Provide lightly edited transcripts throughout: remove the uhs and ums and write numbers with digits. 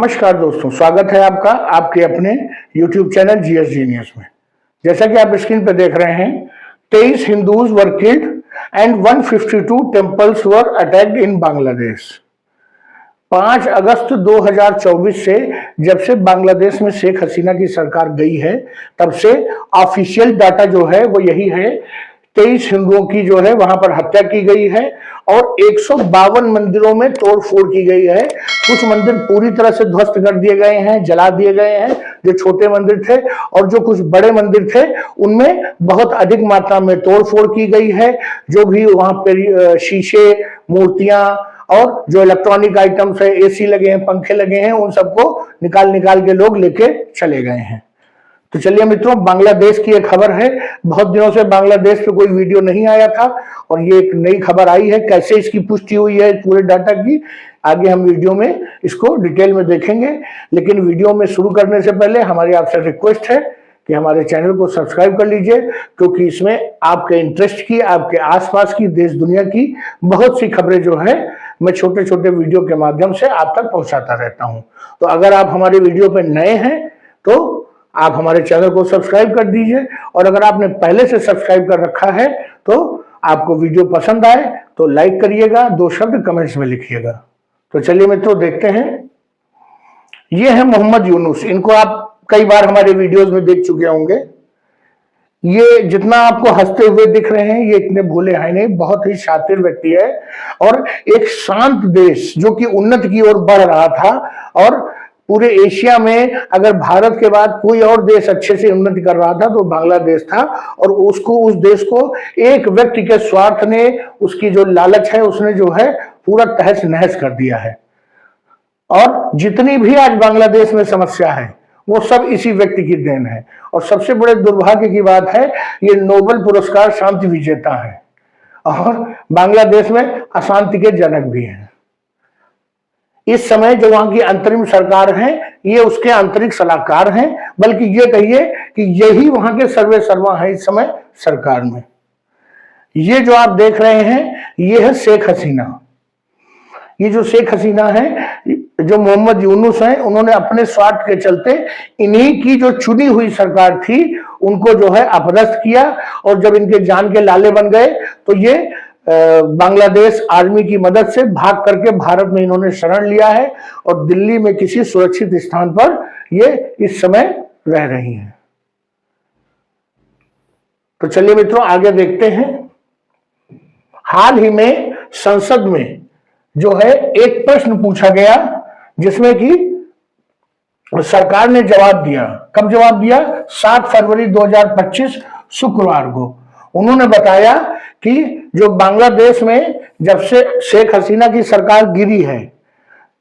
नमस्कार दोस्तों, स्वागत है आपका आपके अपने YouTube चैनल जीएस जीनियस में। जैसा कि आप स्क्रीन पर देख रहे हैं, 23 Hindus were killed and 152 temples were attacked in Bangladesh. 5 अगस्त 2024 से जब से बांग्लादेश में शेख हसीना की सरकार गई है, तब से ऑफिशियल डाटा जो है वो यही है। 23 हिंदुओं की जो है वहां पर हत्या की गई है और 152 मंदिरों में तोड़फोड़ की गई है। कुछ मंदिर पूरी तरह से ध्वस्त कर दिए गए हैं, जला दिए गए हैं जो छोटे मंदिर थे, और जो कुछ बड़े मंदिर थे उनमें बहुत अधिक मात्रा में तोड़फोड़ की गई है। जो भी वहां पर शीशे, मूर्तियां और जो इलेक्ट्रॉनिक आइटम्स है, एसी लगे हैं, पंखे लगे हैं, उन सबको निकाल के लोग लेके चले गए हैं। तो चलिए मित्रों, बांग्लादेश की एक खबर है। बहुत दिनों से बांग्लादेश पे कोई वीडियो नहीं आया था और ये एक नई खबर आई है। कैसे इसकी पुष्टि हुई है पूरे डाटा की, आगे हम वीडियो में इसको डिटेल में देखेंगे। लेकिन वीडियो में शुरू करने से पहले हमारी आपसे रिक्वेस्ट है कि हमारे चैनल को सब्सक्राइब कर लीजिए, क्योंकि इसमें आपके इंटरेस्ट की, आपके आसपास की, देश दुनिया की बहुत सी खबरें जो है मैं छोटे छोटे वीडियो के माध्यम से आप तक पहुंचाता रहता हूं। तो अगर आप हमारे वीडियो पे नए हैं तो आप हमारे चैनल को सब्सक्राइब कर दीजिए, और अगर आपने पहले से सब्सक्राइब कर रखा है तो आपको वीडियो पसंद आए तो लाइक करिएगा, 2 शब्द कमेंट्स में लिखिएगा। तो चलिए मित्रों, देखते हैं। ये है मोहम्मद यूनुस। इनको आप कई बार हमारे वीडियोस में देख चुके होंगे। ये जितना आपको हंसते हुए दिख रहे हैं, ये इतने भोले हैं नहीं, बहुत ही शातिर व्यक्ति है। और एक शांत देश जो कि उन्नति की ओर बढ़ रहा था, और पूरे एशिया में अगर भारत के बाद कोई और देश अच्छे से उन्नति कर रहा था तो बांग्लादेश था। और उस देश को एक व्यक्ति के स्वार्थ ने, उसकी जो लालच है, उसने जो है पूरा तहस नहस कर दिया है। और जितनी भी आज बांग्लादेश में समस्या है वो सब इसी व्यक्ति की देन है। और सबसे बड़े दुर्भाग्य की बात है, ये नोबेल पुरस्कार शांति विजेता है और बांग्लादेश में अशांति के जनक भी हैं। इस समय जो वहां की अंतरिम सरकार है, ये उसके आंतरिक सलाहकार हैं, बल्कि ये कहिए कि यही वहां के सर्वे सर्वा है इस समय सरकार में। ये जो आप देख रहे हैं, ये है शेख हसीना। ये जो शेख हसीना है, जो मोहम्मद यूनुस हैं, उन्होंने अपने स्वार्थ के चलते इन्हीं की जो चुनी हुई सरकार थी उनको जो है अपदस्थ किया। और जब इनके जान के लाले बन गए तो ये बांग्लादेश आर्मी की मदद से भाग करके भारत में इन्होंने शरण लिया है और दिल्ली में किसी सुरक्षित स्थान पर ये इस समय रह रही हैं। तो चलिए मित्रों, आगे देखते हैं। हाल ही में संसद में जो है एक प्रश्न पूछा गया, जिसमें कि सरकार ने जवाब दिया। कब जवाब दिया? 7 फरवरी 2025 शुक्रवार को। उन्होंने बताया कि जो बांग्लादेश में जब से शेख हसीना की सरकार गिरी है,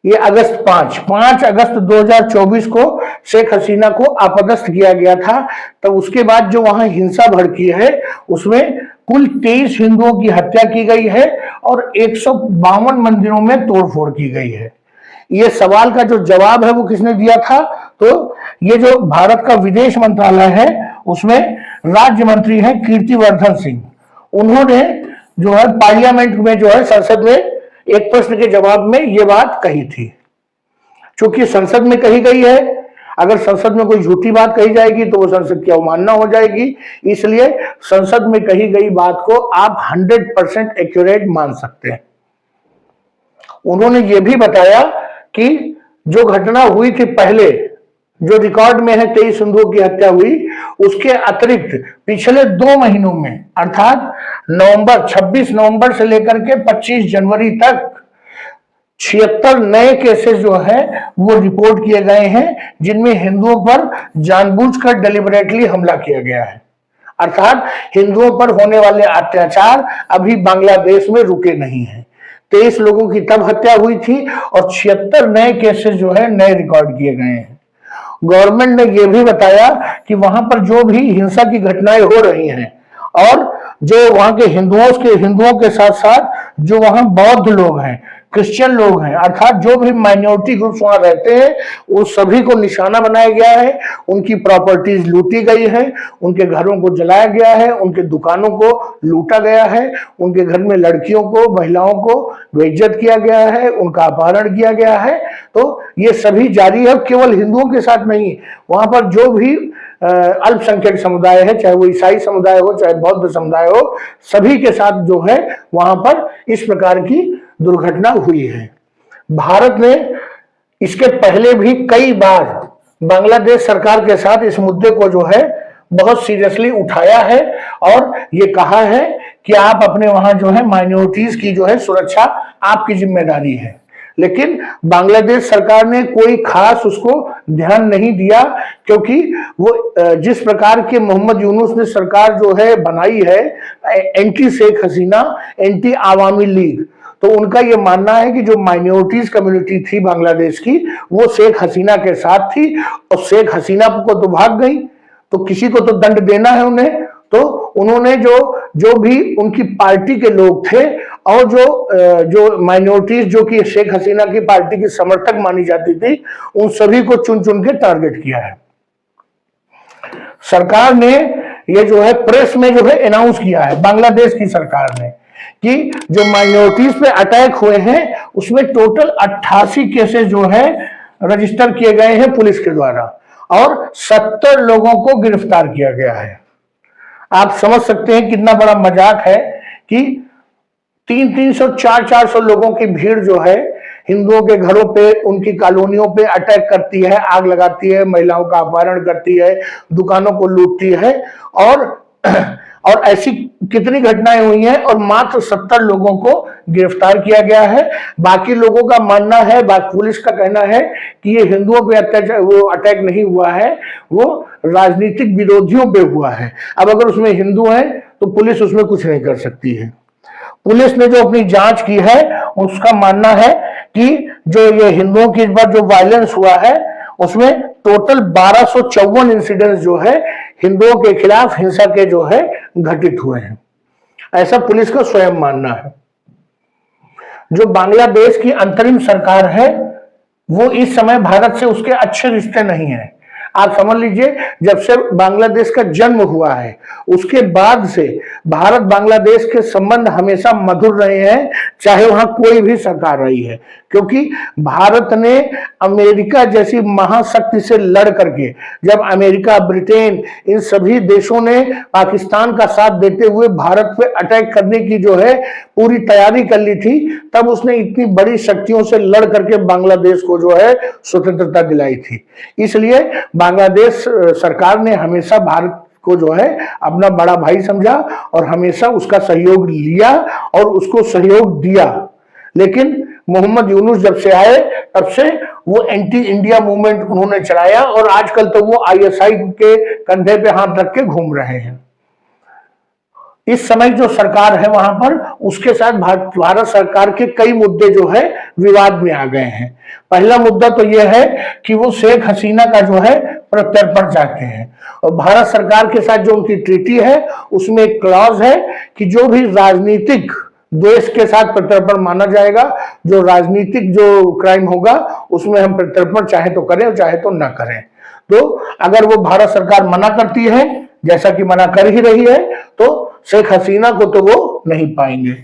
ये 5 अगस्त 2024 को शेख हसीना को अपदस्थ किया गया था। तब उसके बाद जो वहां हिंसा भड़की है, उसमें कुल 23 हिंदुओं की हत्या की गई है और 152 मंदिरों में तोड़फोड़ की गई है। ये सवाल का जो जवाब है वो किसने दिया था? तो ये जो भारत का विदेश मंत्रालय है, उसमें राज्य मंत्री हैं कीर्तिवर्धन सिंह। उन्होंने जो है पार्लियामेंट में, जो है संसद में, एक प्रश्न के जवाब में ये बात कही थी। क्योंकि संसद में कही गई है, अगर संसद में कोई झूठी बात कही जाएगी तो वो संसद की अवमानना हो जाएगी। इसलिए संसद में कही गई बात को आप 100% एक्यूरेट मान सकते हैं। उन्होंने ये भी बताया कि जो घटना हुई थी पहले, जो रिकॉर्ड में है 23 हिंदुओं की हत्या हुई, उसके अतिरिक्त पिछले 2 महीनों में, अर्थात 26 नवंबर से लेकर के 25 जनवरी तक 76 नए केसेस जो है वो रिपोर्ट किए गए हैं, जिनमें हिंदुओं पर जानबूझकर डेलिबरेटली हमला किया गया है। अर्थात हिंदुओं पर होने वाले अत्याचार अभी बांग्लादेश में रुके नहीं हैं। 23 लोगों की तब हत्या हुई थी और 76 नए केसेस जो है नए रिकॉर्ड किए गए हैं। गवर्नमेंट ने यह भी बताया कि वहां पर जो भी हिंसा की घटनाएं हो रही हैं, और जो वहां के हिंदुओं के साथ साथ जो वहां बौद्ध लोग हैं, क्रिश्चियन लोग हैं, अर्थात जो भी माइनॉरिटी ग्रुप्स वहां रहते हैं उन सभी को निशाना बनाया गया है, उनकी प्रॉपर्टीज लूटी गई है, उनके घरों को जलाया गया है, उनके दुकानों को लूटा गया है, उनके घर में लड़कियों को, महिलाओं को बेइज्जत किया गया है, उनका अपहरण किया गया है। तो ये सभी जारी है, केवल हिंदुओं के साथ नहीं, वहां पर जो भी अल्पसंख्यक समुदाय है, चाहे वो ईसाई समुदाय हो चाहे बौद्ध समुदाय हो, सभी के साथ जो है वहां पर इस प्रकार की दुर्घटना हुई है। भारत ने इसके पहले भी कई बार बांग्लादेश सरकार के साथ इस मुद्दे को जो है बहुत सीरियसली उठाया है और ये कहा है कि आप अपने वहां जो है माइनॉरिटीज की जो है सुरक्षा आपकी जिम्मेदारी है। लेकिन बांग्लादेश सरकार ने कोई खास उसको ध्यान नहीं दिया, क्योंकि वो जिस प्रकार के मोहम्मद यूनुस ने सरकार जो है बनाई है, anti Sheikh Hasina, anti Awami league, तो उनका ये मानना है कि जो माइनॉरिटीज कम्युनिटी थी बांग्लादेश की वो शेख हसीना के साथ थी और शेख हसीना को तो भाग गई, तो किसी को तो दंड देना है उन्हें। तो उन्होंने जो भी उनकी पार्टी के लोग थे और जो माइनॉरिटीज जो कि शेख हसीना की पार्टी की समर्थक मानी जाती थी, उन सभी को चुन चुन के टारगेट किया है। सरकार ने ये जो है प्रेस में जो है अनाउंस किया है, बांग्लादेश की सरकार ने, कि जो माइनॉरिटीज पे अटैक हुए हैं उसमें टोटल 88 केसेस जो है रजिस्टर किए गए हैं पुलिस के द्वारा और 70 लोगों को गिरफ्तार किया गया है। आप समझ सकते हैं कितना बड़ा मजाक है कि 300 400 लोगों की भीड़ जो है हिंदुओं के घरों पे, उनकी कॉलोनियों पे अटैक करती है, आग लगाती है, महिलाओं का अपहरण करती है, दुकानों को लूटती है और ऐसी कितनी घटनाएं हुई हैं और मात्र 70 लोगों को गिरफ्तार किया गया है। बाकी लोगों का मानना है, पुलिस का कहना है कि ये हिंदुओं पे अटैक नहीं हुआ है, वो राजनीतिक विरोधियों पे हुआ है। अब अगर उसमें हिंदू हैं तो पुलिस उसमें कुछ नहीं कर सकती है। पुलिस ने जो अपनी जांच की है उसका मानना है कि जो ये हिंदुओं की इस बार जो वायलेंस हुआ है उसमें टोटल 1254 इंसिडेंट्स जो है हिंदुओं के खिलाफ हिंसा के जो है घटित हुए हैं, ऐसा पुलिस का स्वयं मानना है। जो बांग्लादेश की अंतरिम सरकार है वो इस समय भारत से उसके अच्छे रिश्ते नहीं है। आप समझ लीजिए, जब से बांग्लादेश का जन्म हुआ है उसके बाद से भारत बांग्लादेश के संबंध हमेशा मधुर रहे हैं, चाहे वहां कोई भी सरकार रही है, क्योंकि भारत ने अमेरिका जैसी महाशक्ति से लड़ करके, जब अमेरिका, ब्रिटेन, इन सभी देशों ने पाकिस्तान का साथ देते हुए भारत पे अटैक करने की जो है पूरी तैयारी कर ली थी, तब उसने इतनी बड़ी शक्तियों से लड़ करके बांग्लादेश को जो है स्वतंत्रता दिलाई थी। इसलिए बांग्लादेश सरकार ने हमेशा भारत को जो है अपना बड़ा भाई समझा और हमेशा उसका सहयोग लिया और उसको सहयोग दिया। लेकिन मोहम्मद यूनुस जब से आए तब से वो एंटी इंडिया मूवमेंट उन्होंने चलाया और आजकल तो वो आईएसआई के कंधे पे हाथ रख के घूम रहे हैं। इस समय जो सरकार है वहां पर उसके साथ भारत सरकार के कई मुद्दे जो है विवाद में आ गए हैं। पहला मुद्दा तो यह है कि वो शेख हसीना का जो है प्रत्यर्पण चाहते हैं और भारत सरकार के साथ जो उनकी ट्रीटी है उसमें एक क्लॉज है कि जो भी राजनीतिक द्वेष के साथ प्रत्यर्पण माना जाएगा, जो राजनीतिक जो क्राइम होगा उसमें हम प्रत्यर्पण चाहे तो करें और चाहे तो ना करें। तो अगर वो भारत सरकार मना करती है, जैसा कि मना कर ही रही है, तो शेख हसीना को तो वो नहीं पाएंगे।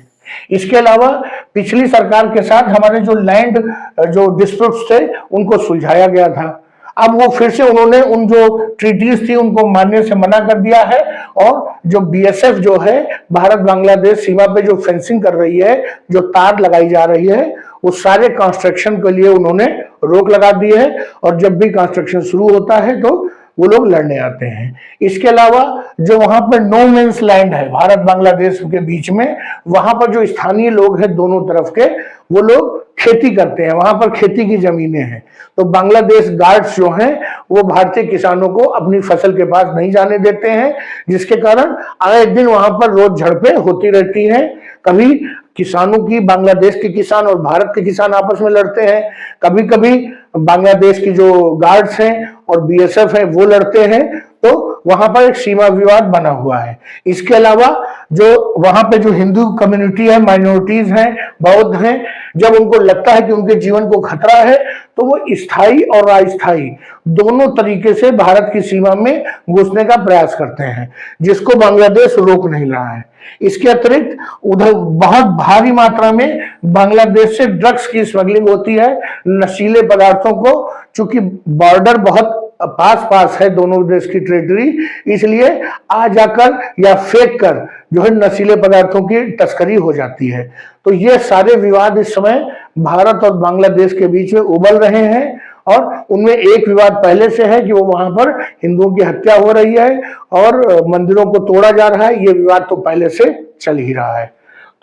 इसके अलावा पिछली सरकार के साथ हमारे जो लैंड जो डिस्प्यूट्स थे उनको सुलझाया गया था, अब वो फिर से उन्होंने उन जो ट्रीटीज थी उनको मानने से मना कर दिया है और जो बीएसएफ जो है भारत बांग्लादेश सीमा पे जो फेंसिंग कर रही है, जो तार लगाई जा रही है, वो सारे कंस्ट्रक्शन के लिए उन्होंने रोक लगा दी है और जब भी कंस्ट्रक्शन शुरू होता है तो वो लोग लड़ने आते हैं। इसके अलावा जो वहां पर नो मेंस लैंड है भारत बांग्लादेश के बीच में, वहां पर जो स्थानीय लोग हैं दोनों तरफ के, वो लोग खेती करते हैं, वहां पर खेती की जमीनें हैं, तो बांग्लादेश गार्ड्स जो हैं वो भारतीय किसानों को अपनी फसल के पास नहीं जाने देते हैं, जिसके कारण आए दिन वहां पर रोज झड़पें होती रहती हैं। कभी किसानों की, बांग्लादेश के किसान और भारत के किसान आपस में लड़ते हैं, कभी कभी बांग्लादेश की जो गार्ड्स हैं और बीएसएफ है वो लड़ते हैं, तो वहां पर एक सीमा विवाद बना हुआ है। इसके अलावा जो वहां पे जो हिंदू कम्युनिटी है, माइनॉरिटीज हैं, बौद्ध हैं, जब उनको लगता है कि उनके जीवन को खतरा है तो वो स्थायी और अस्थायी दोनों तरीके से भारत की सीमा में घुसने का प्रयास करते हैं, जिसको बांग्लादेश रोक नहीं रहा है। इसके अतिरिक्त उधर बहुत भारी मात्रा में बांग्लादेश से ड्रग्स की स्मगलिंग होती है, नशीले पदार्थों को, चूंकि बॉर्डर बहुत पास पास है दोनों देश की टेरिटरी, इसलिए आ जाकर या फेंक कर जो है नशीले पदार्थों की तस्करी हो जाती है। तो ये सारे विवाद इस समय भारत और बांग्लादेश के बीच में उबल रहे हैं, और उनमें एक विवाद पहले से है कि वो वहां पर हिंदुओं की हत्या हो रही है और मंदिरों को तोड़ा जा रहा है। ये विवाद तो पहले से चल ही रहा है।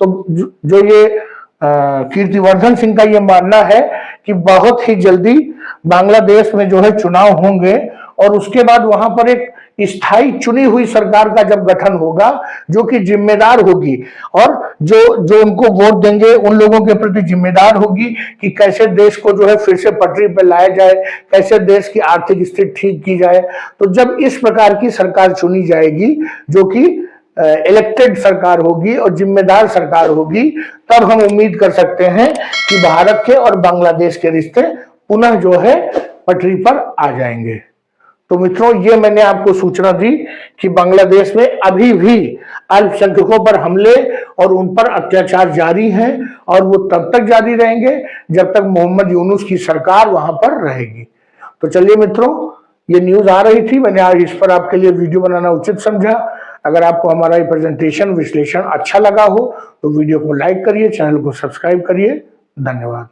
तो जो ये कीर्तिवर्धन सिंह का ये मानना है कि बहुत ही जल्दी बांग्लादेश में जो है चुनाव होंगे और उसके बाद वहां पर एक स्थायी चुनी हुई सरकार का जब गठन होगा जो कि जिम्मेदार होगी, और जो जो उनको वोट देंगे उन लोगों के प्रति जिम्मेदार होगी कि कैसे देश को जो है फिर से पटरी पर लाया जाए, कैसे देश की आर्थिक स्थिति ठीक की जाए। तो जब इस प्रकार की सरकार चुनी जाएगी जो कि इलेक्टेड सरकार होगी और जिम्मेदार सरकार होगी, तब हम उम्मीद कर सकते हैं कि भारत के और बांग्लादेश के रिश्ते पुनः जो है पटरी पर आ जाएंगे। तो मित्रों, ये मैंने आपको सूचना दी कि बांग्लादेश में अभी भी अल्पसंख्यकों पर हमले और उन पर अत्याचार जारी हैं, और वो तब तक जारी रहेंगे जब तक मोहम्मद यूनुस की सरकार वहां पर रहेगी। तो चलिए मित्रों, ये न्यूज आ रही थी, मैंने आज इस पर आपके लिए वीडियो बनाना उचित समझा। अगर आपको हमारा ये प्रेजेंटेशन विश्लेषण अच्छा लगा हो तो वीडियो को लाइक करिए, चैनल को सब्सक्राइब करिए। धन्यवाद।